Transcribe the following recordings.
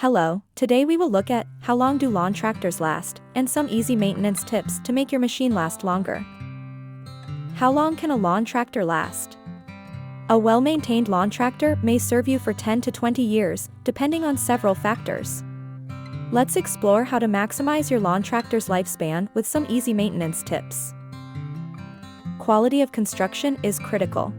Hello, today we will look at how long do lawn tractors last, and some easy maintenance tips to make your machine last longer. How long can a lawn tractor last? A well-maintained lawn tractor may serve you for 10 to 20 years, depending on several factors. Let's explore how to maximize your lawn tractor's lifespan with some easy maintenance tips. Quality of construction is critical.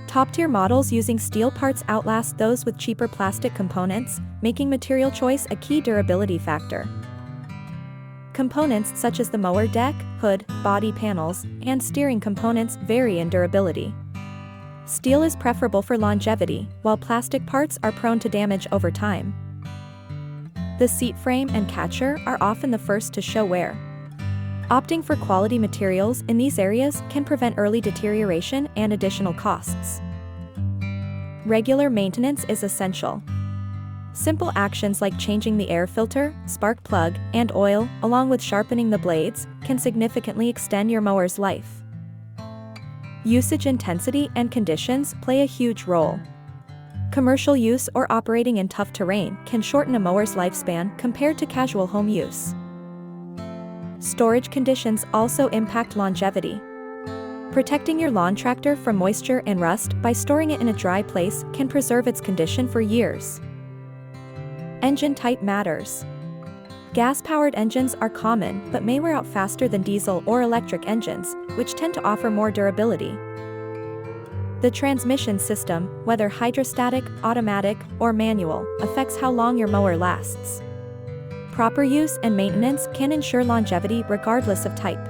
Top-tier models using steel parts outlast those with cheaper plastic components, making material choice a key durability factor. Components such as the mower deck, hood, body panels, and steering components vary in durability. Steel is preferable for longevity, while plastic parts are prone to damage over time. The seat frame and catcher are often the first to show wear. Opting for quality materials in these areas can prevent early deterioration and additional costs. Regular maintenance is essential. Simple actions like changing the air filter, spark plug, and oil, along with sharpening the blades, can significantly extend your mower's life. Usage intensity and conditions play a huge role. Commercial use or operating in tough terrain can shorten a mower's lifespan compared to casual home use. Storage conditions also impact longevity. Protecting your lawn tractor from moisture and rust by storing it in a dry place can preserve its condition for years. Engine type matters. Gas-powered engines are common but may wear out faster than diesel or electric engines, which tend to offer more durability. The transmission system, whether hydrostatic, automatic, or manual, affects how long your mower lasts. Proper use and maintenance can ensure longevity regardless of type.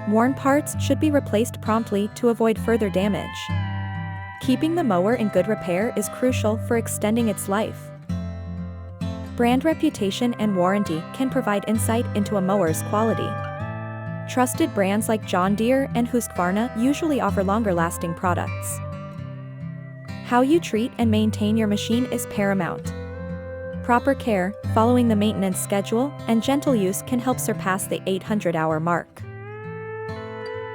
Worn parts should be replaced promptly to avoid further damage. Keeping the mower in good repair is crucial for extending its life. Brand reputation and warranty can provide insight into a mower's quality. Trusted brands like John Deere and Husqvarna usually offer longer-lasting products. How you treat and maintain your machine is paramount. Proper care, following the maintenance schedule, and gentle use can help surpass the 800-hour mark.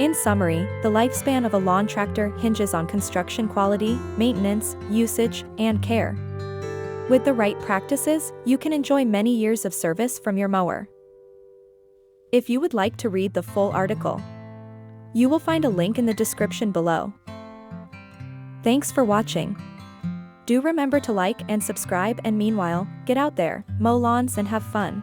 In summary, the lifespan of a lawn tractor hinges on construction quality, maintenance, usage, and care. With the right practices, you can enjoy many years of service from your mower. If you would like to read the full article, you will find a link in the description below. Thanks for watching. Do remember to like and subscribe, and meanwhile, get out there, mow lawns and have fun.